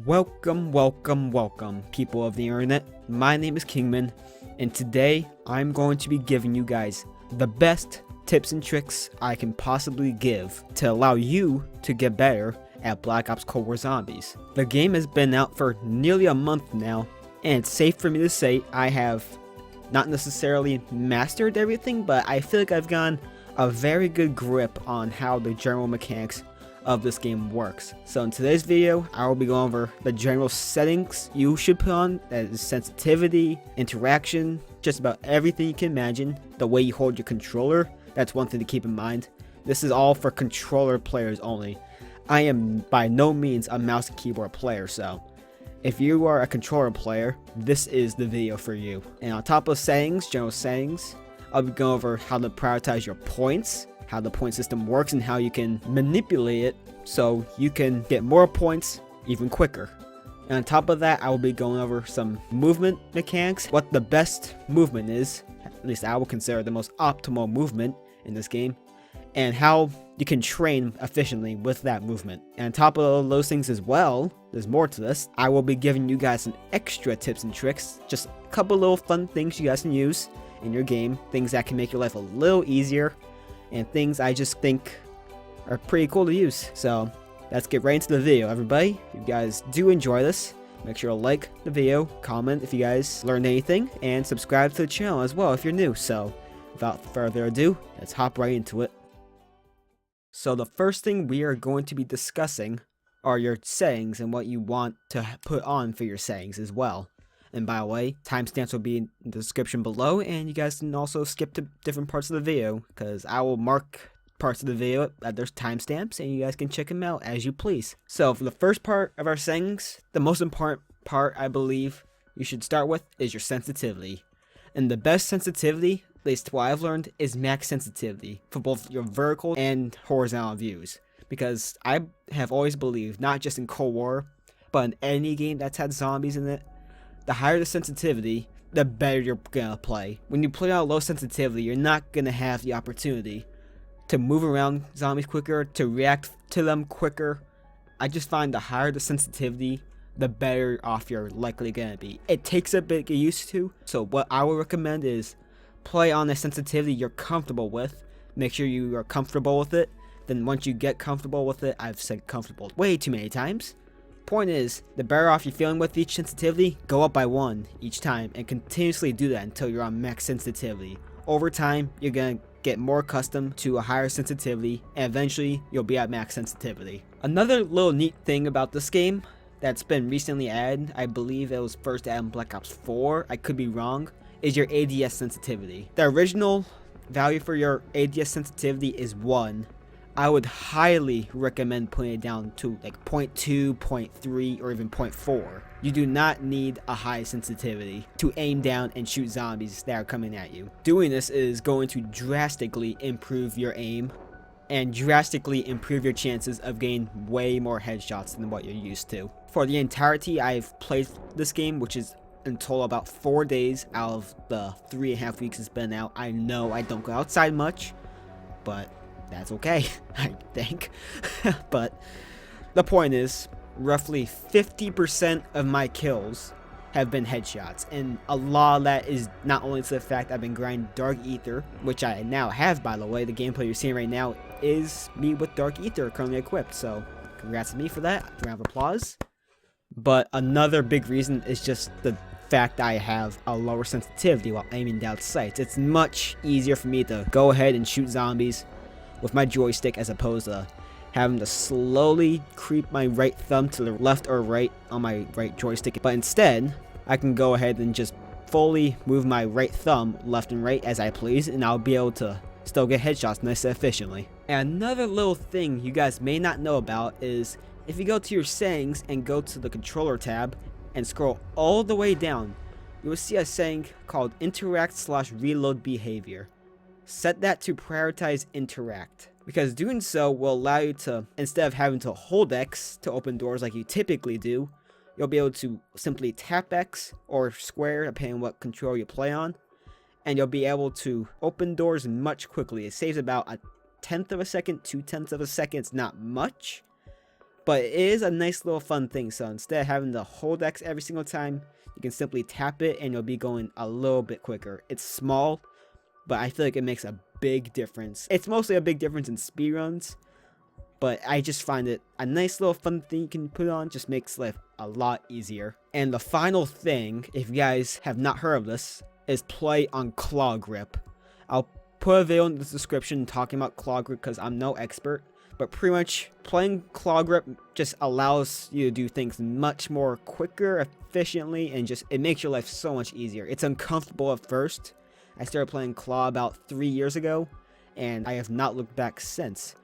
Welcome, people of the internet. My name is Kingman, and today I'm going to be giving you guys the best tips and tricks I can possibly give to allow you to get better at Black Ops Cold War Zombies. The game has been out for nearly a month now, and it's safe for me to say I have not necessarily mastered everything, but I feel like I've gotten a very good grip on how the general mechanics of this game works. So in today's video, I will be going over the general settings you should put on, that is sensitivity, interaction, just about everything you can imagine. The way you hold your controller, that's one thing to keep in mind. This is all for controller players only. I am by no means a mouse and keyboard player, so if you are a controller player, this is the video for you. And on top of settings, general settings, I'll be going over how to prioritize your points, how the point system works, and how you can manipulate it so you can get more points even quicker. And on top of that, I will be going over some movement mechanics, what the best movement is, at least I will consider the most optimal movement in this game, and how you can train efficiently with that movement. And on top of all those things as well, there's more to this, I will be giving you guys some extra tips and tricks, just a couple little fun things you guys can use in your game, things that can make your life a little easier, and things I just think are pretty cool to use. So let's get right into the video, everybody. If you guys do enjoy this, make sure to like the video, comment if you guys learned anything, and subscribe to the channel as well if you're new. So without further ado, let's hop right into it. So the first thing we are going to be discussing are your settings and what you want to put on for your settings as well. And by the way, timestamps will be in the description below, and you guys can also skip to different parts of the video, because I will mark parts of the video that there's timestamps, and you guys can check them out as you please. So for the first part of our settings, the most important part I believe you should start with is your sensitivity. And the best sensitivity, at least what I've learned, is max sensitivity for both your vertical and horizontal views. Because I have always believed, not just in Cold War, but in any game that's had zombies in it, the higher the sensitivity, the better you're gonna play. When you play out low sensitivity, you're not gonna have the opportunity to move around zombies quicker, to react to them quicker. I just find the higher the sensitivity, the better off you're likely gonna be. It takes a bit to get used to, so what I would recommend is play on the sensitivity you're comfortable with. Make sure you are comfortable with it. Then once you get comfortable with it, I've said comfortable way too many times. Point is, the better off you're feeling with each sensitivity, go up by 1 each time and continuously do that until you're on max sensitivity. Over time, you're gonna get more accustomed to a higher sensitivity, and eventually you'll be at max sensitivity. Another little neat thing about this game that's been recently added, I believe it was first added in Black Ops 4, I could be wrong, is your ADS sensitivity. The original value for your ADS sensitivity is 1. I would highly recommend putting it down to like 0.2, 0.3, or even 0.4. You do not need a high sensitivity to aim down and shoot zombies that are coming at you. Doing this is going to drastically improve your aim and drastically improve your chances of getting way more headshots than what you're used to. For the entirety I've played this game, which is in total about 4 days out of the 3.5 weeks it's been out, I know I don't go outside much, but that's okay, I think. But the point is, roughly 50% of my kills have been headshots, and a lot of that is not only to the fact I've been grinding Dark Ether, which I now have, by the way. The gameplay you're seeing right now is me with Dark Ether currently equipped, so congrats to me for that. Round of applause. But another big reason is just the fact I have a lower sensitivity while aiming down sights. It's much easier for me to go ahead and shoot zombies with my joystick as opposed to having to slowly creep my right thumb to the left or right on my right joystick. But instead, I can go ahead and just fully move my right thumb left and right as I please, and I'll be able to still get headshots nice and efficiently. And another little thing you guys may not know about is if you go to your settings and go to the controller tab and scroll all the way down, you will see a setting called interact/reload behavior. Set that to prioritize interact, because doing so will allow you to, instead of having to hold X to open doors like you typically do, you'll be able to simply tap X or square depending on what controller you play on, and you'll be able to open doors much quickly. It saves about 1/10 of a second, 2/10 of a second. It's not much, But it is a nice little fun thing. So instead of having to hold X every single time, you can simply tap it and you'll be going a little bit quicker. It's small, but I feel like it makes a big difference. It's mostly a big difference in speedruns, but I just find it a nice little fun thing you can put on. Just makes life a lot easier. And the final thing, if you guys have not heard of this, is play on claw grip. I'll put a video in the description talking about claw grip because I'm no expert, but pretty much playing claw grip just allows you to do things much more quicker, efficiently, and just it makes your life so much easier. It's uncomfortable at first. I started playing claw about 3 years ago, and I have not looked back since.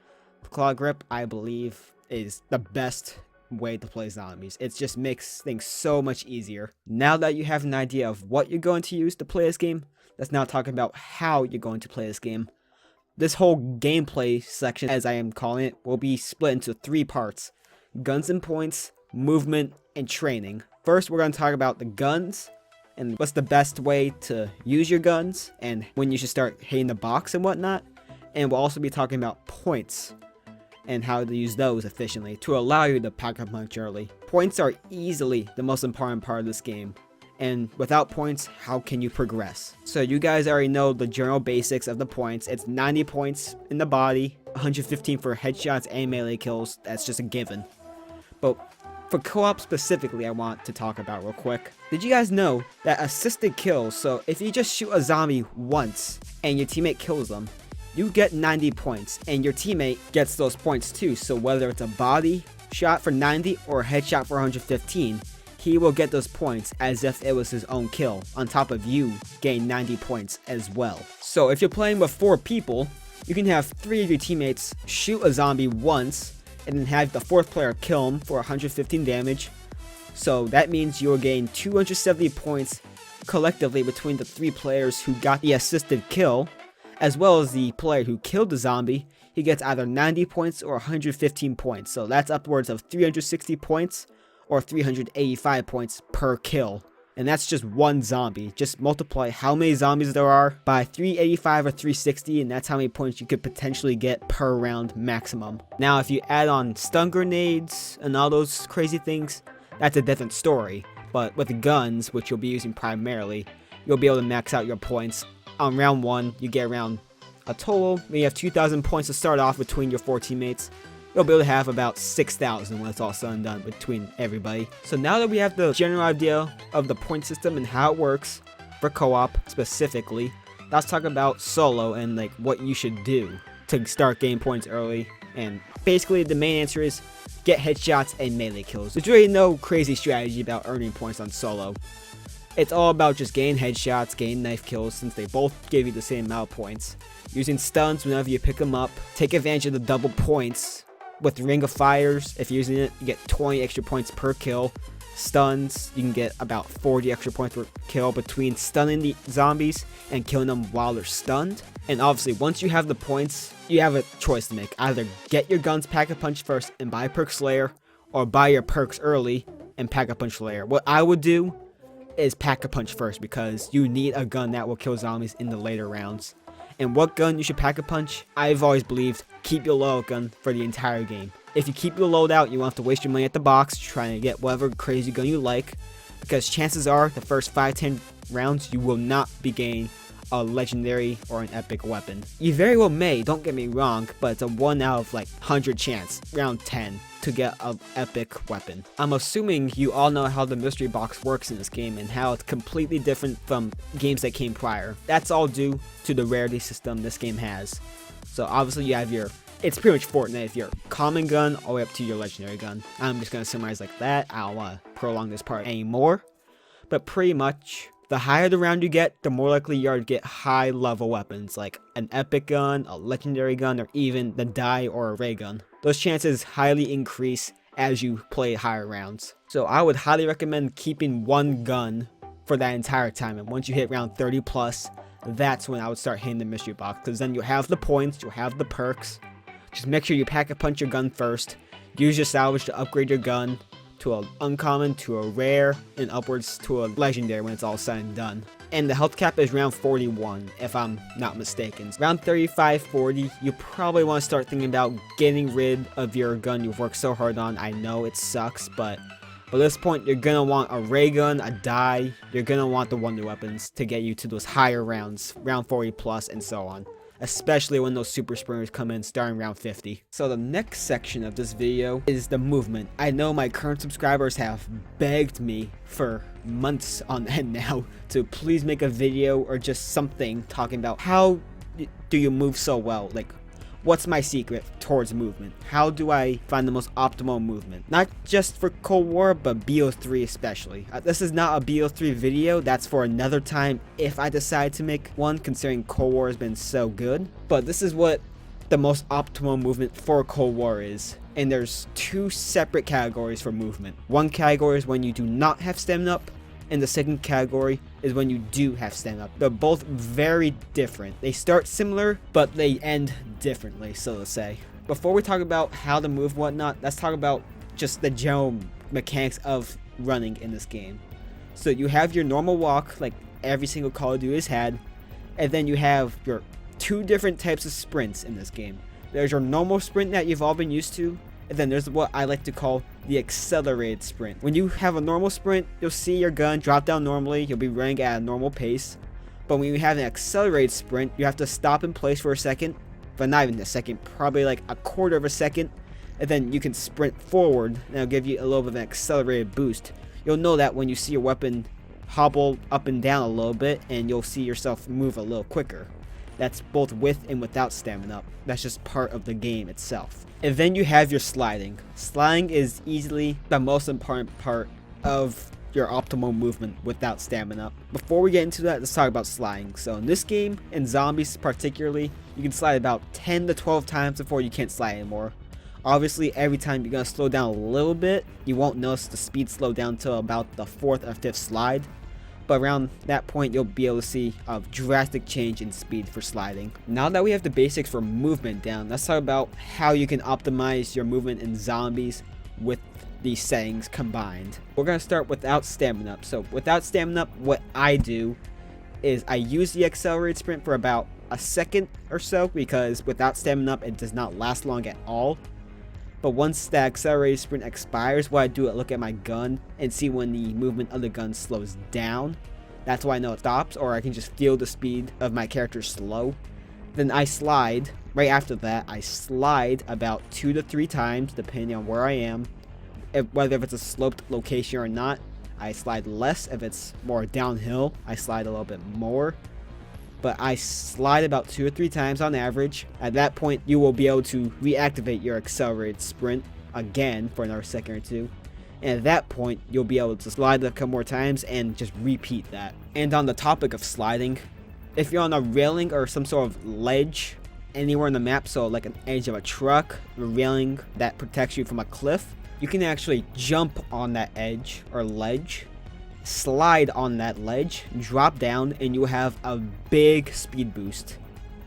Claw grip, I believe, is the best way to play zombies. It just makes things so much easier. Now that you have an idea of what you're going to use to play this game, let's now talk about how you're going to play this game. This whole gameplay section, as I am calling it, will be split into 3 parts: guns and points, movement, and training. First, we're going to talk about the guns and what's the best way to use your guns and when you should start hitting the box and whatnot. And we'll also be talking about points and how to use those efficiently to allow you to pack a punch early. Points are easily the most important part of this game, and without points, how can you progress? So you guys already know the general basics of the points. It's 90 points in the body, 115 for headshots and melee kills. That's just a given. But for co-op specifically, I want to talk about real quick. Did you guys know that assisted kills, so if you just shoot a zombie once and your teammate kills them, you get 90 points, and your teammate gets those points too. So whether it's a body shot for 90 or a headshot for 115, he will get those points as if it was his own kill, on top of you getting 90 points as well. So if you're playing with 4 people, you can have 3 of your teammates shoot a zombie once, and then have the 4th player kill him for 115 damage. So that means you're getting 270 points collectively between the 3 players who got the assisted kill, as well as the player who killed the zombie. He gets either 90 points or 115 points. So that's upwards of 360 points or 385 points per kill. And that's just one zombie. Just multiply how many zombies there are by 385 or 360, and that's how many points you could potentially get per round maximum. Now, if you add on stun grenades and all those crazy things, that's a different story. But with the guns, which you'll be using primarily, you'll be able to max out your points. On round 1, you get around a total, when you have 2,000 points to start off between your 4 teammates. You'll be able to have about 6,000 when it's all said and done between everybody. So now that we have the general idea of the point system and how it works for co-op specifically, let's talk about solo and like what you should do to start getting points early. And basically the main answer is get headshots and melee kills. There's really no crazy strategy about earning points on solo. It's all about just getting headshots, getting knife kills, since they both give you the same amount of points. Using stuns whenever you pick them up. Take advantage of the double points. With Ring of Fires, if you're using it, you get 20 extra points per kill. Stuns, you can get about 40 extra points per kill between stunning the zombies and killing them while they're stunned. And obviously, once you have the points, you have a choice to make. Either get your guns Pack-a-Punch first and buy Perk Slayer, or buy your perks early and Pack-a-Punch later. What I would do is Pack-a-Punch first, because you need a gun that will kill zombies in the later rounds. And what gun you should Pack-a-Punch? I've always believed, keep your loadout gun for the entire game. If you keep your loadout, you won't have to waste your money at the box trying to get whatever crazy gun you like, because chances are the first 5-10 rounds you will not be getting a legendary or an epic weapon. You very well may, don't get me wrong, but it's a 1 out of like 100 chance, round 10, to get an epic weapon. I'm assuming you all know how the mystery box works in this game and how it's completely different from games that came prior. That's all due to the rarity system this game has. So obviously you have your, it's pretty much Fortnite, if your common gun all the way up to your legendary gun. I'm just going to summarize like that. I don't want to prolong this part anymore. But pretty much, the higher the round you get, the more likely you are to get high level weapons like an epic gun, a legendary gun, or even the die or a ray gun. Those chances highly increase as you play higher rounds. So I would highly recommend keeping one gun for that entire time. And once you hit round 30 plus, that's when I would start hitting the mystery box, because then you'll have the points, you'll have the perks. Just make sure you Pack-a-Punch your gun first. Use your salvage to upgrade your gun to an uncommon, to a rare, and upwards to a legendary when it's all said and done. And the health cap is round 41, if I'm not mistaken. Round 35, 40, you probably want to start thinking about getting rid of your gun you've worked so hard on. I know it sucks, but at this point, you're going to want a ray gun, a die, you're going to want the wonder weapons to get you to those higher rounds, round 40 plus, and so on. Especially when those super sprinters come in starting round 50. So the next section of this video is the movement. I know my current subscribers have begged me for months on end now to please make a video or just something talking about how do you move so well, like what's my secret towards movement? How do I find the most optimal movement? Not just for Cold War, but BO3 especially. This is not a BO3 video, that's for another time if I decide to make one, considering Cold War has been so good. But this is what the most optimal movement for Cold War is. And there's two separate categories for movement. One category is when you do not have stamina up, and the second category is when you do have stamina up. They're both very different. They start similar, but they end differently, so to say. Before we talk about how to move and whatnot, let's talk about just the general mechanics of running in this game. So you have your normal walk, like every single Call of Duty has had, and then you have your two different types of sprints in this game. There's your normal sprint that you've all been used to, and then there's what I like to call the accelerated sprint. When you have a normal sprint, you'll see your gun drop down normally, you'll be running at a normal pace. But when you have an accelerated sprint, you have to stop in place for a second, but not even a second, probably like a quarter of a second, and then you can sprint forward, and it'll give you a little bit of an accelerated boost. You'll know that when you see your weapon hobble up and down a little bit, and you'll see yourself move a little quicker. That's both with and without stamina up. That's just part of the game itself. And then you have your sliding. Sliding is easily the most important part of your optimal movement without stamina up. Before we get into that, let's talk about sliding. So in this game, in zombies particularly, you can slide about 10 to 12 times before you can't slide anymore. Obviously, every time you're going to slow down a little bit, you won't notice the speed slow down until about the 4th or 5th slide. But around that point, you'll be able to see a drastic change in speed for sliding. Now that we have the basics for movement down, let's talk about how you can optimize your movement in zombies with these settings combined. We're going to start without stamina up. So without stamina up, what I do is I use the accelerated sprint for about a second or so, because without stamina up, it does not last long at all. But once that accelerated sprint expires, what I do is look at my gun and see when the movement of the gun slows down. That's why I know it stops, or I can just feel the speed of my character slow. Then I slide. Right after that, I slide about 2 to 3 times, depending on where I am. Whether if it's a sloped location or not, I slide less. If it's more downhill, I slide a little bit more. But I slide about 2 or 3 times on average. At that point, you will be able to reactivate your accelerated sprint again for another second or two. And at that point, you'll be able to slide a couple more times and just repeat that. And on the topic of sliding, if you're on a railing or some sort of ledge anywhere on the map, so like an edge of a truck, a railing that protects you from a cliff, you can actually jump on that edge or ledge, slide on that ledge, drop down, and you have a big speed boost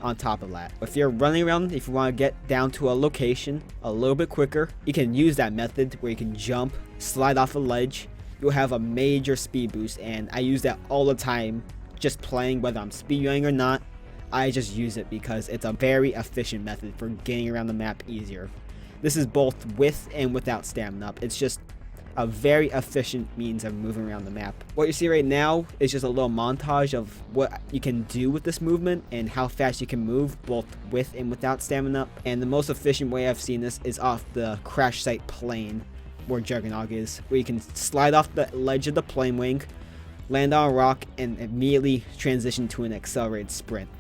on top of that. If you're running around, if you want to get down to a location a little bit quicker, you can use that method where you can jump, slide off a ledge. You'll have a major speed boost, and I use that all the time just playing, whether I'm speedrunning or not. I just use it because it's a very efficient method for getting around the map easier. This is both with and without stamina up. It's just a very efficient means of moving around the map. What you see right now is just a little montage of what you can do with this movement and how fast you can move both with and without stamina up. And the most efficient way I've seen this is off the crash site plane where Juggernog is, where you can slide off the ledge of the plane wing, land on a rock, and immediately transition to an accelerated sprint.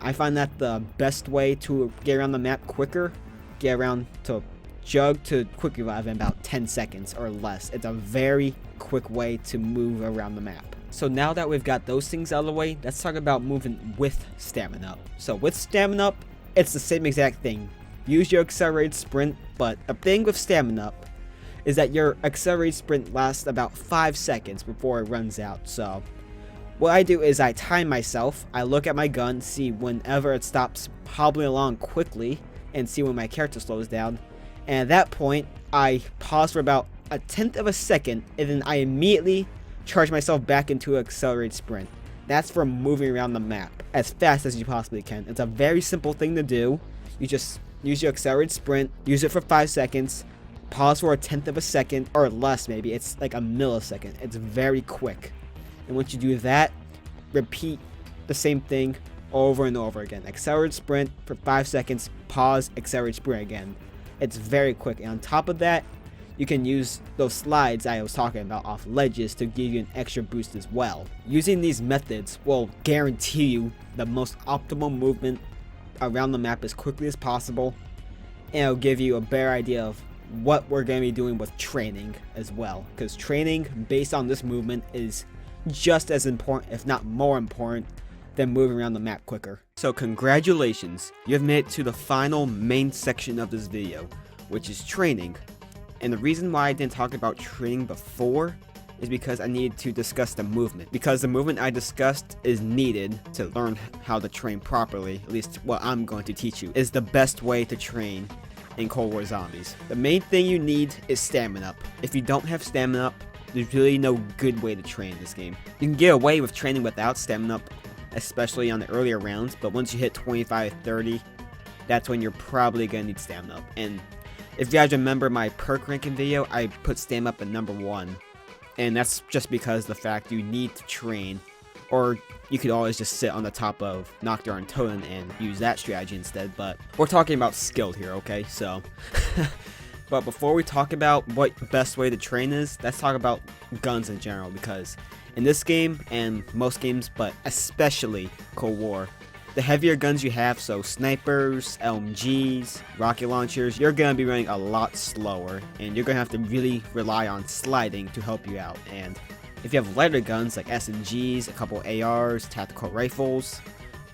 I find that the best way to get around the map quicker, get around to Jug to quick revive in about 10 seconds or less. It's a very quick way to move around the map. So now that we've got those things out of the way, let's talk about moving with stamina up. So with stamina up, it's the same exact thing. Use your accelerated sprint, but the thing with stamina up is that your accelerated sprint lasts about 5 seconds before it runs out. So what I do is I time myself, I look at my gun, see whenever it stops hobbling along quickly, and see when my character slows down. And at that point, I pause for about a tenth of a second, and then I immediately charge myself back into an accelerated sprint. That's for moving around the map as fast as you possibly can. It's a very simple thing to do. You just use your accelerated sprint, use it for 5 seconds, pause for a tenth of a second, or less maybe. It's like a millisecond. It's very quick. And once you do that, repeat the same thing over and over again. Accelerated sprint for 5 seconds, pause, accelerated sprint again. It's very quick. And on top of that, you can use those slides I was talking about off ledges to give you an extra boost as well. Using these methods will guarantee you the most optimal movement around the map as quickly as possible, and it'll give you a better idea of what we're going to be doing with training as well, because training based on this movement is just as important, if not more important, than moving around the map quicker. So congratulations, you have made it to the final main section of this video, which is training. And the reason why I didn't talk about training before is because I needed to discuss the movement. Because the movement I discussed is needed to learn how to train properly, at least what I'm going to teach you, is the best way to train in Cold War Zombies. The main thing you need is stamina up. If you don't have stamina up, there's really no good way to train in this game. You can get away with training without stamina up, especially on the earlier rounds, but once you hit 25, 30, that's when you're probably gonna need stamina up. And if you guys remember my perk ranking video, I put stamina up at number 1. And that's just because the fact you need to train, or you could always just sit on the top of Nocturne and Totem and use that strategy instead, but we're talking about skilled here, okay? So, but before we talk about what the best way to train is, let's talk about guns in general, because in this game, and most games, but especially Cold War, the heavier guns you have, so snipers, LMGs, rocket launchers, you're going to be running a lot slower, and you're going to have to really rely on sliding to help you out. And if you have lighter guns like SMGs, a couple ARs, tactical rifles,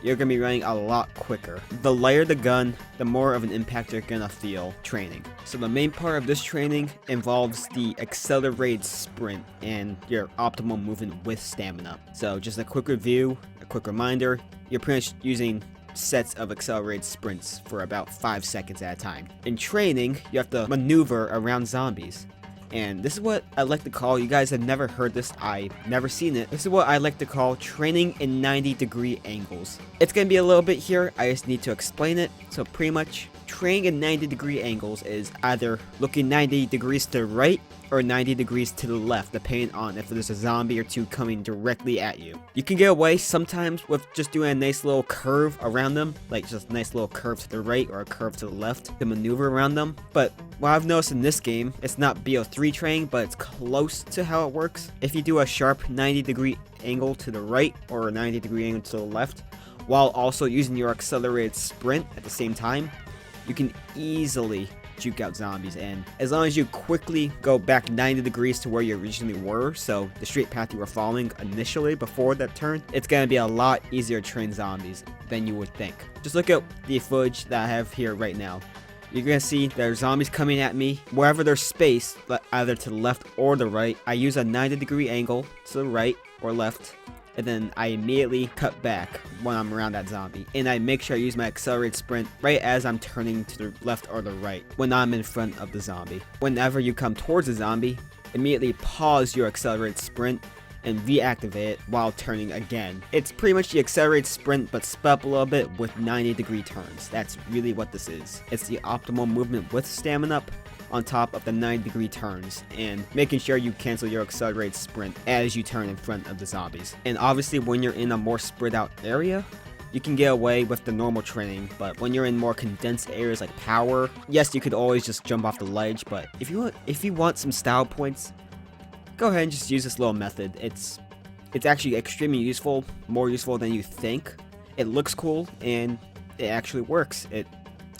you're going to be running a lot quicker. The lighter the gun, the more of an impact you're going to feel training. So the main part of this training involves the accelerated sprint and your optimal movement with stamina. So just a quick review, a quick reminder, you're pretty much using sets of accelerated sprints for about 5 seconds at a time. In training, you have to maneuver around zombies. And this is what I like to call, you guys have never heard this, I've never seen it, this is what I like to call training in 90-degree angles. It's going to be a little bit here, I just need to explain it. So pretty much, training in 90-degree angles is either looking 90 degrees to the right or 90 degrees to the left, depending on if there's a zombie or two coming directly at you. You can get away sometimes with just doing a nice little curve around them, like just a nice little curve to the right or a curve to the left to maneuver around them. But what I've noticed in this game, it's not BO3 training, but it's close to how it works. If you do a sharp 90-degree angle to the right or a 90-degree angle to the left, while also using your accelerated sprint at the same time, you can easily juke out zombies. And as long as you quickly go back 90 degrees to where you originally were, so the straight path you were following initially before that turn, it's going to be a lot easier to train zombies than you would think. Just look at the footage that I have here right now. You're going to see there's zombies coming at me. Wherever there's space, either to the left or the right, I use a 90-degree angle to the right or left, and then I immediately cut back when I'm around that zombie. And I make sure I use my accelerated sprint right as I'm turning to the left or the right when I'm in front of the zombie. Whenever you come towards the zombie, immediately pause your accelerated sprint and reactivate it while turning again. It's pretty much the accelerated sprint but sped up a little bit with 90-degree turns. That's really what this is. It's the optimal movement with stamina up on top of the 90-degree turns, and making sure you cancel your accelerated sprint as you turn in front of the zombies. And obviously when you're in a more spread out area, you can get away with the normal training, but when you're in more condensed areas like power, yes, you could always just jump off the ledge, but if you want some style points, go ahead and just use this little method. It's actually extremely useful, more useful than you think. It looks cool and it actually works.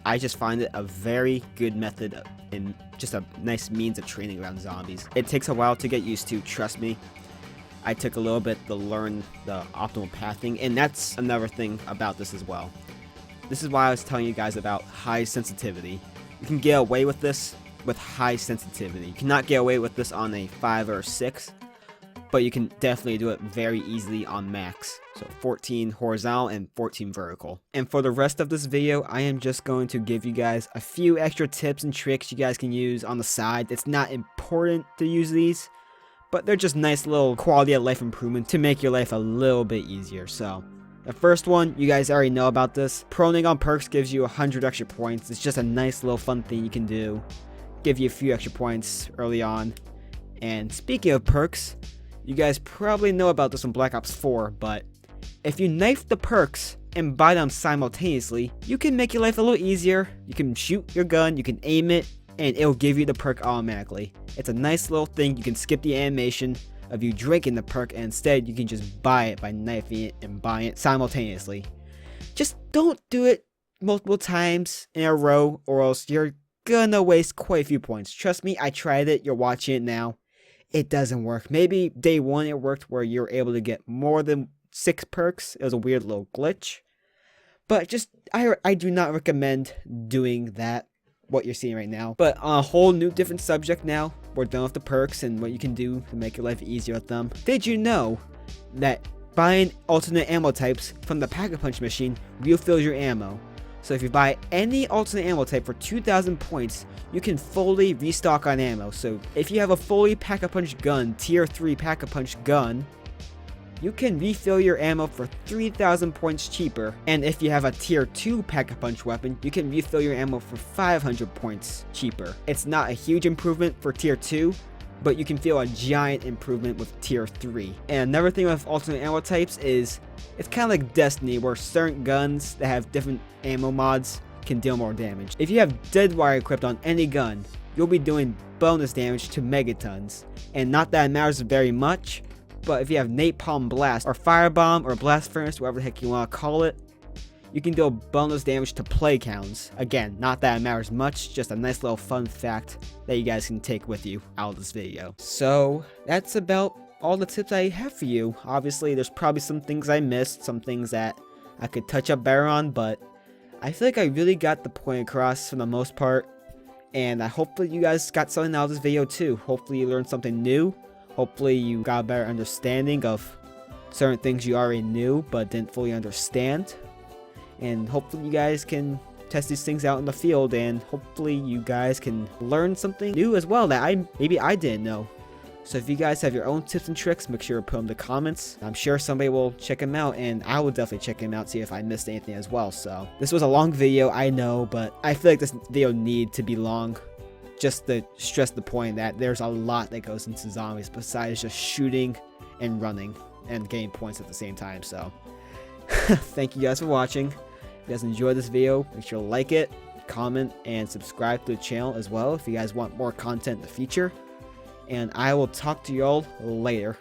I just find it a very good method and just a nice means of training around zombies. It takes a while to get used to, trust me. I took a little bit to learn the optimal pathing, and that's another thing about this as well. This is why I was telling you guys about high sensitivity. You can get away with this with high sensitivity. You cannot get away with this on a 5 or 6, but you can definitely do it very easily on max. So 14 horizontal and 14 vertical. And for the rest of this video, I am just going to give you guys a few extra tips and tricks you guys can use on the side. It's not important to use these, but they're just nice little quality of life improvement to make your life a little bit easier. So the first one, you guys already know about this. Proning on perks gives you 100 extra points. It's just a nice little fun thing you can do. Give you a few extra points early on. And speaking of perks, you guys probably know about this in Black Ops 4, but if you knife the perks and buy them simultaneously, you can make your life a little easier. You can shoot your gun, you can aim it, and it'll give you the perk automatically. It's a nice little thing. You can skip the animation of you drinking the perk, and instead you can just buy it by knifing it and buying it simultaneously. Just don't do it multiple times in a row, or else you're gonna waste quite a few points. Trust me, I tried it. You're watching it now. It doesn't work. Maybe day one it worked where you're able to get more than 6 perks. It was a weird little glitch, but just I do not recommend doing that, what you're seeing right now. But on a whole new different subject now, we're done with the perks and what you can do to make your life easier with them. Did you know that buying alternate ammo types from the Pack-a-Punch machine refills your ammo? So if you buy any alternate ammo type for 2,000 points, you can fully restock on ammo. So if you have a fully Pack-a-Punch gun, tier 3 Pack-a-Punch gun, you can refill your ammo for 3,000 points cheaper. And if you have a tier 2 Pack-a-Punch weapon, you can refill your ammo for 500 points cheaper. It's not a huge improvement for tier 2, but you can feel a giant improvement with tier 3. And another thing with alternate ammo types is, it's kind of like Destiny, where certain guns that have different ammo mods can deal more damage. If you have dead wire equipped on any gun, you'll be doing bonus damage to megatons. And not that it matters very much, but if you have Napalm Blast or Firebomb or Blast Furnace, whatever the heck you want to call it, you can deal bonus damage to play counts. Again, not that it matters much, just a nice little fun fact that you guys can take with you out of this video. So that's about all the tips I have for you. Obviously, there's probably some things I missed, some things that I could touch up better on, but I feel like I really got the point across for the most part. And I hope that you guys got something out of this video too. Hopefully you learned something new. Hopefully you got a better understanding of certain things you already knew but didn't fully understand. And hopefully you guys can test these things out in the field, and hopefully you guys can learn something new as well that maybe I didn't know. So if you guys have your own tips and tricks, make sure to put them in the comments. I'm sure somebody will check them out, and I will definitely check them out, see if I missed anything as well. So this was a long video, I know, but I feel like this video needs to be long, just to stress the point that there's a lot that goes into zombies besides just shooting and running and getting points at the same time. So thank you guys for watching. If you guys enjoyed this video, make sure to like it, comment, and subscribe to the channel as well if you guys want more content in the future. And I will talk to y'all later.